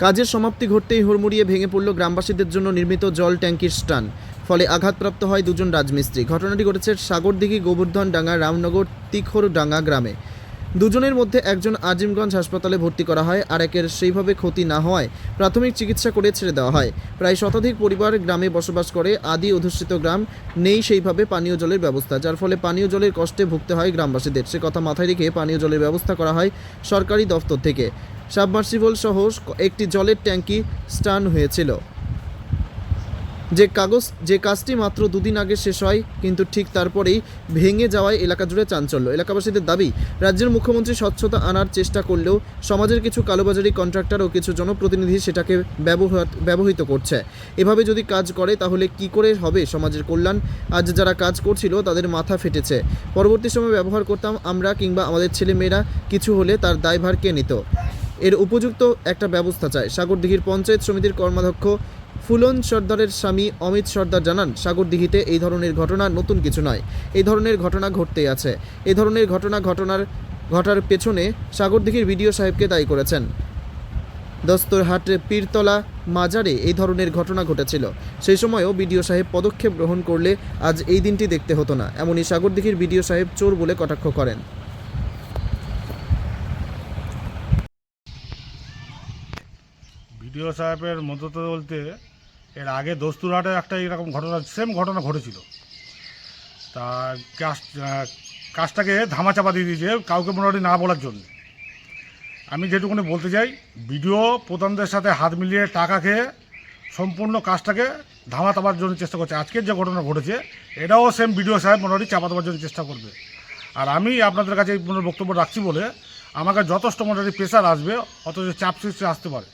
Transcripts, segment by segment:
কাজের সমাপ্তি ঘটতেই হুড়মুড়িয়ে ভেঙে পড়ল গ্রামবাসীদের জন্য নির্মিত জল ট্যাঙ্কির স্টান। ফলে আঘাতপ্রাপ্ত হয় দুজন রাজমিস্ত্রি। ঘটনাটি ঘটেছে সাগরদিঘি গোবর্ধনডাঙ্গা রামনগর তিখরডাঙ্গা গ্রামে। দুজনের মধ্যে একজন আজিমগঞ্জ হাসপাতালে ভর্তি করা হয়, আর একের সেইভাবে ক্ষতি না হওয়ায় প্রাথমিক চিকিৎসা করে ছেড়ে দেওয়া হয়। প্রায় শতাধিক পরিবার গ্রামে বসবাস করে। আদি অধ্যুষিত গ্রাম, নেই সেইভাবে পানীয় জলের ব্যবস্থা, যার ফলে পানীয় জলের কষ্টে ভুগতে হয় গ্রামবাসীদের। সে কথা মাথায় রেখে পানীয় জলের ব্যবস্থা করা হয় সরকারি দফতর থেকে। সাবমার্সিবল সহ একটি জলের ট্যাঙ্কি স্টান হয়েছিল। যে কাজটি মাত্র দুদিন আগে শেষ হয়, কিন্তু ঠিক তারপরেই ভেঙে যাওয়ায় এলাকা জুড়ে চাঞ্চল্য। এলাকাবাসীদের দাবি, রাজ্যের মুখ্যমন্ত্রী স্বচ্ছতা আনার চেষ্টা করলেও সমাজের কিছু কালোবাজারি কন্ট্রাক্টর ও কিছু জনপ্রতিনিধি সেটাকে ব্যবহৃত করছে। এভাবে যদি কাজ করে তাহলে কি করে হবে সমাজের কল্যাণ? আজ যারা কাজ করছিল তাদের মাথা ফেটেছে। পরবর্তী সময় ব্যবহার করতাম আমরা কিংবা আমাদের ছেলেমেয়েরা, কিছু হলে তার দায়ভার কে নিত? এর উপযুক্ত একটা ব্যবস্থা চায়। সাগরদিঘির পঞ্চায়েত সমিতির কর্মাধ্যক্ষ ফুলন সর্দারের স্বামী অমিত সর্দার জানান, সাগরদিঘিতে এই ধরনের ঘটনা নতুন কিছু নয়। এই ধরনের ঘটনা ঘটতেই আছে। এই ধরনের ঘটার পেছনে সাগরদিঘির বিডিও সাহেবকে দায়ী করেছেন। দস্তরহাট পীরতলা মাজারে এই ধরনের ঘটনা ঘটেছিল। সেই সময়ও বিডিও সাহেব পদক্ষেপ গ্রহণ করলে আজ এই দিনটি দেখতে হতো না। এমনই সাগরদিঘির বিডিও সাহেব চোর বলে কটাক্ষ করেন। বিডিও সাহেবের মদত বলতে, এর আগে দস্তুরহাটে একটা এরকম ঘটনা, সেম ঘটনা ঘটেছিল। তা কাজটাকে ধামাচাপা দিয়ে দিয়েছে কাউকে মোটামুটি না বলার জন্য। আমি যেটুকুনি বলতে চাই, বিডিও প্রধানদের সাথে হাত মিলিয়ে টাকা খেয়ে সম্পূর্ণ কাজটাকে ধামাচাপার জন্য চেষ্টা করছে। আজকের যে ঘটনা ঘটেছে এটাও সেম বিডিও সাহেব মোটামুটি চাপা দেওয়ার জন্য চেষ্টা করবে। আর আমি আপনাদের কাছে এই বক্তব্য রাখছি বলে আমাকে যথেষ্ট মোটামুটি প্রেশার আসবে, অথচ চাপ সৃষ্টি আসতে পারে।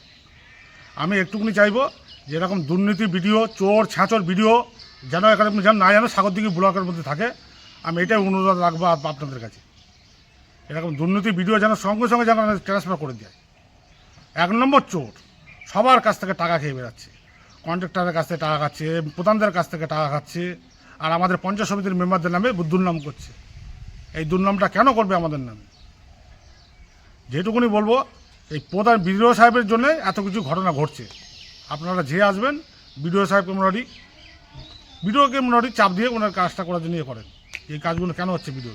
আমি একটুকুনি চাইবো যে এরকম দুর্নীতি ভিডিও, চোর ছ্যাঁচর ভিডিও যেন এখানে যেন না, যেন সাগরদিঘি ব্লকের মধ্যে থাকে। আমি এটাই অনুরোধ রাখবো আপনাদের কাছে। এরকম দুর্নীতি ভিডিও যেন সঙ্গে সঙ্গে যেন ট্রান্সফার করে দেয়। 1 নম্বর চোর, সবার কাছ থেকে টাকা খেয়ে বেড়াচ্ছে। কন্ট্রাক্টরের কাছ থেকে টাকা খাচ্ছে, প্রধানদের কাছ থেকে টাকা খাচ্ছে, আর আমাদের পঞ্চায়েত সমিতির মেম্বারদের নামে দুর্নাম করছে। এই দুর্নামটা কেন করবে আমাদের নামে? যেটুকুনি বলবো, এই প্রধান বিডিও সাহেবের জন্য এত কিছু ঘটনা ঘটছে। আপনারা যে আসবেন বিডিও সাহেবকে মোটামুটি চাপ দিয়ে ওনার কাজটা করার জন্য করেন। এই কাজগুলো কেন হচ্ছে বিডিও?